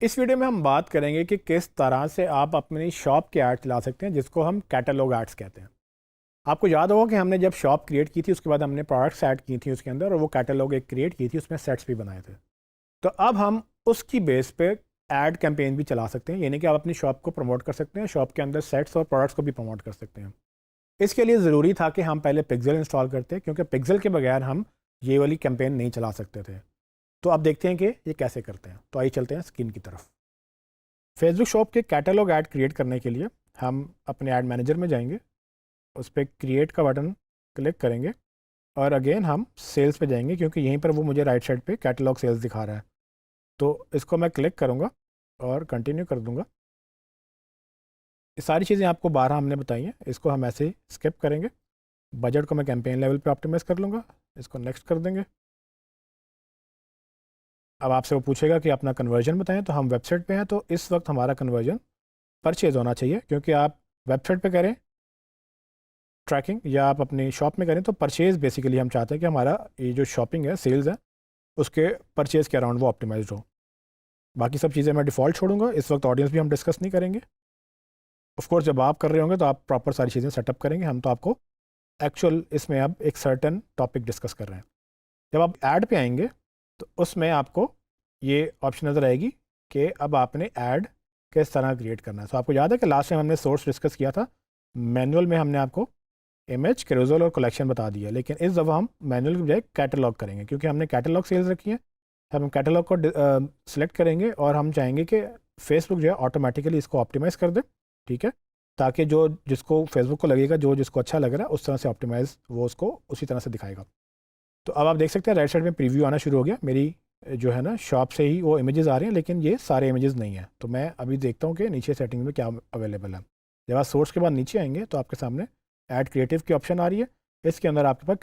इस वीडियो में हम बात करेंगे कि किस तरह से आप अपनी शॉप के ऐड चला सकते हैं, जिसको हम कैटलॉग एड्स कहते हैं। आपको याद होगा कि हमने जब शॉप क्रिएट की थी उसके बाद हमने प्रोडक्ट्स ऐड की थी उसके अंदर, और वो कैटलॉग एक क्रिएट की थी, उसमें सेट्स भी बनाए थे। तो अब हम उसकी बेस पे ऐड कैंपेन भी चला सकते हैं, यानी कि आप अपनी शॉप को प्रमोट कर सकते हैं, शॉप के अंदर सेट्स और प्रोडक्ट्स को भी प्रमोट कर सकते हैं। इसके लिए ज़रूरी था कि हम पहले पिक्सल इंस्टॉल करते, क्योंकि पिक्सल के बगैर हम ये वाली कैंपेन नहीं चला सकते थे। तो अब देखते हैं कि ये कैसे करते हैं। तो आइए चलते हैं स्क्रीन की तरफ। फेसबुक शॉप के कैटलॉग ऐड क्रिएट करने के लिए हम अपने ऐड मैनेजर में जाएंगे, उस पर क्रिएट का बटन क्लिक करेंगे और अगेन हम सेल्स पे जाएंगे, क्योंकि यहीं पर वो मुझे राइट साइड पे कैटलॉग सेल्स दिखा रहा है। तो इसको मैं क्लिक करूँगा और कंटिन्यू कर दूँगा। ये सारी चीज़ें आपको 12 हमने बताई हैं, इसको हम ऐसे ही स्किप करेंगे। बजट को मैं कैंपेन लेवल पे ऑप्टिमाइज़ कर लूँगा, इसको नेक्स्ट कर देंगे। अब आपसे वो पूछेगा कि अपना कन्वर्जन बताएं, तो हम वेबसाइट पे हैं, तो इस वक्त हमारा कन्वर्जन परचेज़ होना चाहिए, क्योंकि आप वेबसाइट पे करें ट्रैकिंग या आप अपनी शॉप में करें तो परचेज़ बेसिकली हम चाहते हैं कि हमारा ये जो शॉपिंग है, सेल्स है, उसके परचेज़ के अराउंड वो ऑप्टिमाइज्ड हो। बाकी सब चीज़ें मैं डिफ़ॉल्ट छोड़ूंगा, इस वक्त ऑडियंस भी हम डिस्कस नहीं करेंगे। ऑफ कोर्स जब आप कर रहे होंगे तो आप प्रॉपर सारी चीज़ें सेटअप करेंगे, हम तो आपको एक्चुअल इसमें अब एक सर्टन टॉपिक डिस्कस कर रहे हैं। जब आप ऐड पे आएंगे तो उसमें आपको ये ऑप्शन नज़र आएगी कि अब आपने ऐड किस तरह क्रिएट करना है। तो आपको याद है कि लास्ट टाइम हमने सोर्स डिस्कस किया था, मैनुअल में हमने आपको इमेज, कैरोसेल और कलेक्शन बता दिया, लेकिन इस दफ़ा हम मैनुअल की बजाय कैटलॉग करेंगे, क्योंकि हमने कैटलॉग सेल्स रखी है। हम कैटलॉग को सिलेक्ट करेंगे और हम चाहेंगे कि फेसबुक जो है ऑटोमेटिकली इसको ऑप्टिमाइज़ कर दे, ठीक है, ताकि जो जिसको फेसबुक को लगेगा, जो जिसको अच्छा लग रहा है, उस तरह से ऑप्टिमाइज़ वो उसको उसी तरह से दिखाएगा। तो अब आप देख सकते हैं राइट साइड में प्रीव्यू आना शुरू हो गया। मेरी जो है ना शॉप से ही वो इमेजेस आ रहे हैं, लेकिन ये सारे इमेजेस नहीं हैं। तो मैं अभी देखता हूँ कि नीचे सेटिंग में क्या अवेलेबल है। जब आप सोर्स के बाद नीचे आएंगे तो आपके सामने ऐड क्रिएटिव की ऑप्शन आ रही है, इसके अंदर आपके पास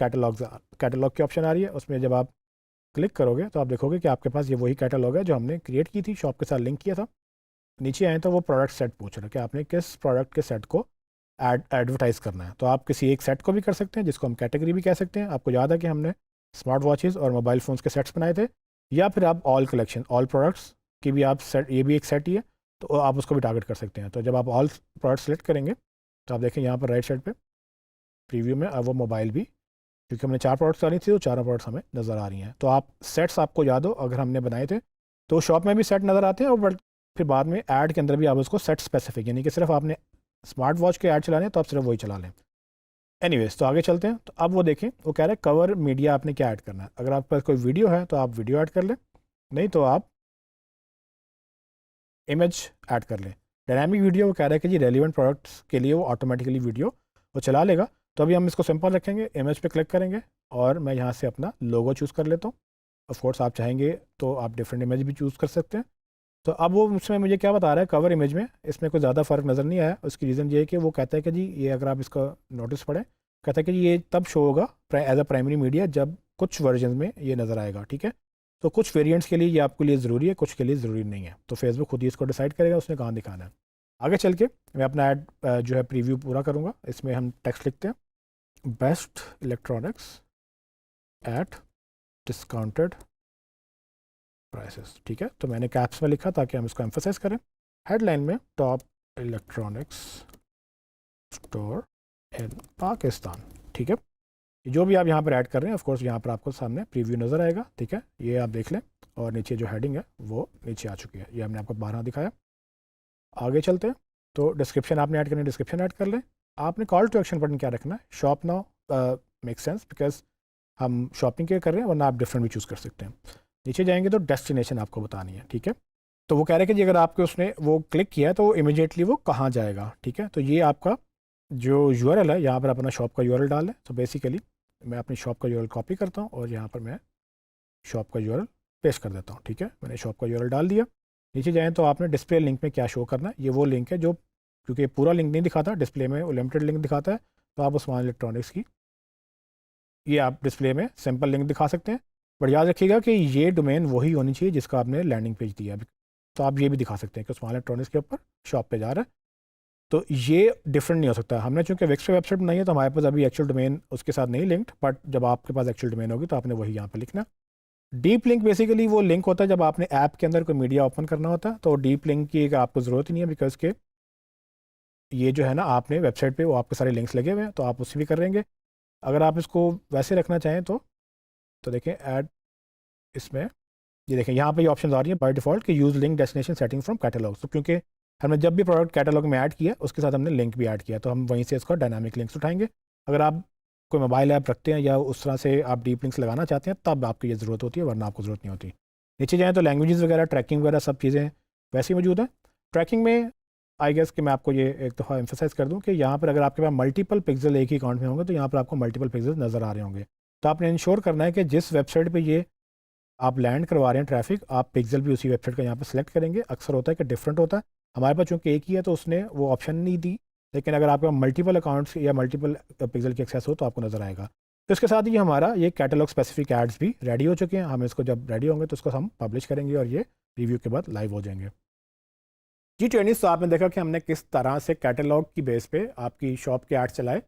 कैटलॉग की ऑप्शन आ रही है। उसमें जब आप क्लिक करोगे तो आप देखोगे कि आपके पास ये वही कैटलॉग है जो हमने क्रिएट की थी, शॉप के साथ लिंक किया था। नीचे आए तो वो प्रोडक्ट सेट पूछ रहा है कि आपने किस प्रोडक्ट के सेट को एडवर्टाइज़ करना है। तो आप किसी एक सेट को भी कर सकते हैं, जिसको हम कैटेगरी भी कह सकते हैं। आपको याद है कि हमने स्मार्ट वॉचेज़ और मोबाइल फ़ोन्स के सेट्स बनाए थे, या फिर आप ऑल कलेक्शन, ऑल प्रोडक्ट्स की भी आप सेट, ये भी एक सेट ही है, तो आप उसको भी टारगेट कर सकते हैं। तो जब आप ऑल प्रोडक्ट्स सेलेक्ट करेंगे तो आप देखें यहाँ पर राइट साइड पे प्रीव्यू में अब वो मोबाइल भी, क्योंकि हमने 4 प्रोडक्ट्स डाली थी तो चारों प्रोडक्ट्स हमें नज़र आ रही हैं। तो आप सेट्स आपको याद हो अगर हमने बनाए थे तो शॉप में भी सेट नज़र आते हैं, और बट फिर बाद में ऐड के अंदर भी आप उसको सेट स्पेसिफिक, यानी कि सिर्फ आपने स्मार्ट वॉच के ऐड चलाने हैं तो आप सिर्फ वही चला लें। एनीवेज, तो आगे चलते हैं। तो अब वो देखें, वो कह रहे हैं कवर मीडिया आपने क्या ऐड करना है। अगर आपके पास कोई वीडियो है तो आप वीडियो ऐड कर लें, नहीं तो आप इमेज ऐड कर लें। डायनामिक वीडियो वो कह रहा है कि जी रेलिवेंट प्रोडक्ट्स के लिए वो ऑटोमेटिकली वीडियो वो चला लेगा। तो अभी हम इसको सिंपल रखेंगे, इमेज पे क्लिक करेंगे और मैं यहाँ से अपना लोगो चूज़ कर लेता हूँ। ऑफ कोर्स आप चाहेंगे तो आप डिफरेंट इमेज भी चूज़ कर सकते हैं। तो अब वो उसमें मुझे क्या बता रहा है, कवर इमेज में इसमें कोई ज़्यादा फ़र्क नज़र नहीं आया। उसकी रीज़न ये है कि वो कहता है कि जी ये अगर आप इसका नोटिस पढ़ें, कहता है कि जी ये तब शो होगा एज अ प्राइमरी मीडिया जब कुछ वर्जन में ये नज़र आएगा, ठीक है। तो कुछ वेरिएंट्स के लिए ये आपके लिए ज़रूरी है, कुछ के लिए ज़रूरी नहीं है। तो फेसबुक खुद ही इसको डिसाइड करेगा उसने कहाँ दिखाना है। आगे चल के मैं अपना ऐड जो है प्रीव्यू पूरा करूँगा। इसमें हम टेक्स्ट लिखते हैं, best electronics eight discounted prices, ठीक है। तो मैंने कैप्स में लिखा ताकि हम इसको एम्फोसाइज करें। हेडलाइन में top electronics store in Pakistan, ठीक है। जो भी आप यहाँ पर ऐड कर रहे हैं, ऑफ कोर्स यहाँ पर आपको सामने प्रीव्यू नज़र आएगा, ठीक है। ये आप देख लें, और नीचे जो हेडिंग है वो नीचे आ चुकी है। ये हमने आपको 12 दिखाया। आगे चलते हैं। तो डिस्क्रिप्शन आपने ऐड करनी है, डिस्क्रिप्शन ऐड कर लें। आपने कॉल टू एक्शन बटन क्या रखना है, shop now make sense because हम शॉपिंग के कर रहे हैं, वरना आप डिफरेंट भी चूज़ कर सकते हैं। नीचे जाएंगे तो डेस्टिनेशन आपको बतानी है, ठीक है। तो वो कह रहे हैं कि जी अगर आपके उसने वो क्लिक किया है तो इमीडिएटली वो कहाँ जाएगा, ठीक है। तो ये आपका जो यूआरएल है, यहाँ पर अपना शॉप का यूआरएल डाल लें। तो बेसिकली मैं अपनी शॉप का यूआरएल कॉपी करता हूँ और यहाँ पर मैं शॉप का यूआरएल पेस्ट कर देता हूँ, ठीक है। मैंने शॉप का यूआरएल डाल दिया। नीचे जाएँ तो आपने डिस्प्ले लिंक में क्या शो करना है, ये वो लिंक है जो, क्योंकि पूरा लिंक नहीं दिखाता डिस्प्ले में, वो लिमिटेड लिंक दिखाता है। तो आप उस्मान इलेक्ट्रॉनिक्स की ये आप डिस्प्ले में सिंपल लिंक दिखा सकते हैं, बट याद रखिएगा कि ये डोमेन वही होनी चाहिए जिसका आपने लैंडिंग पेज दिया है। तो आप ये भी दिखा सकते हैं कि उस्मान इलेक्ट्रॉनिक्स के ऊपर शॉप पे जा रहा है। तो ये डिफरेंट नहीं हो सकता। हमने चूंकि विक्स पे वेबसाइट बनाई है तो हमारे पास अभी एक्चुअल डोमेन उसके साथ नहीं लिंक्ड, बट जब आपके पास एक्चुअल डोमेन होगी तो आपने वही यहाँ पर लिखना। डीप लिंक बेसिकली वो लिंक होता है जब आपने ऐप के अंदर कोई मीडिया ओपन करना होता है, तो डीप लिंक की आपको ज़रूरत ही नहीं है, बिकॉज के ये जो है ना आपने वेबसाइट पे वो आपके सारे लिंक्स लगे हुए हैं, तो आप उससे भी कर लेंगे। अगर आप इसको वैसे रखना चाहें तो देखें ऐड, इसमें ये देखें यहाँ पे ये ऑप्शन आ रही है बाय डिफ़ॉल्ट कि use link destination setting from catalogue. तो क्योंकि हमने जब भी प्रोडक्ट कैटलॉग में ऐड किया उसके साथ हमने लिंक भी ऐड किया, तो हम वहीं से इसका डायनामिक लिंक्स उठाएंगे। अगर आप कोई मोबाइल ऐप रखते हैं या उस तरह से आप डीप लिंक्स लगाना चाहते हैं तब आपको ये ज़रूरत होती है, वरना आपको ज़रूरत नहीं होती। नीचे जाएँ तो लैंग्वेजेस वगैरह, ट्रैकिंग वगैरह सब चीज़ें वैसे ही मौजूद हैं। ट्रैकिंग में आई गेस कि मैं आपको ये एक दफ़ा एम्फेसाइज़ कर दूं कि यहाँ पर अगर आपके पास मल्टीपल पिक्सल एक ही अकाउंट में होंगे तो यहाँ पर आपको मल्टीपल पिक्सल नज़र आ रहे होंगे। तो आपने इंश्योर करना है कि जिस वेबसाइट पे ये आप लैंड करवा रहे हैं ट्रैफिक, आप पिक्सल भी उसी वेबसाइट का यहाँ पर सेलेक्ट करेंगे। अक्सर होता है कि डिफरेंट होता है, हमारे पास चूँकि एक ही है तो उसने वो ऑप्शन नहीं दी, लेकिन अगर आपके पास मल्टीपल अकाउंट्स या मल्टीपल पिक्सल की एक्सेस हो तो आपको नज़र आएगा। तो इसके साथ ही हमारा ये कैटलॉग स्पेसिफिक एड्स भी रेडी हो चुके हैं। हम इसको जब रेडी होंगे तो इसको हम पब्लिश करेंगे और ये रिव्यू के बाद लाइव हो जाएंगे। जी ट्रेनिंग्स, तो आपने देखा कि हमने किस तरह से कैटलॉग की बेस पे आपकी शॉप के एड्स चलाए।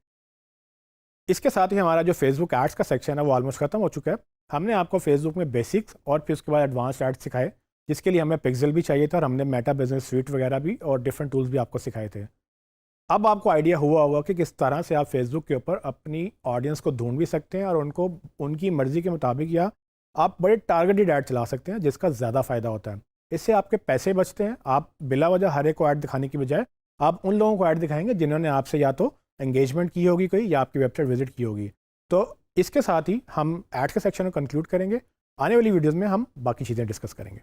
इसके साथ ही हमारा जो फेसबुक एड्स का सेक्शन है वो ऑलमोस्ट खत्म हो चुका है। हमने आपको फेसबुक में बेसिक्स और फिर उसके बाद एडवांस एड्स सिखाए, जिसके लिए हमें पिक्सल भी चाहिए था और हमने मेटा बिजनेस स्वीट वगैरह भी और डिफरेंट टूल्स भी आपको सिखाए थे। अब आपको आइडिया हुआ होगा कि किस तरह से आप फेसबुक के ऊपर अपनी ऑडियंस को ढूंढ भी सकते हैं और उनको उनकी मर्ज़ी के मुताबिक या आप बड़े टारगेटेड ऐड चला सकते हैं, जिसका ज़्यादा फ़ायदा होता है। इससे आपके पैसे बचते हैं। आप बिला वजह हर एक को ऐड दिखाने की बजाय आप उन लोगों को ऐड दिखाएंगे जिन्होंने आपसे या तो एंगेजमेंट की होगी कोई या आपकी वेबसाइट विजिट की होगी। तो इसके साथ ही हम ऐड के सेक्शन को कंक्लूड करेंगे। आने वाली वीडियोज़ में हम बाकी चीज़ें डिस्कस करेंगे।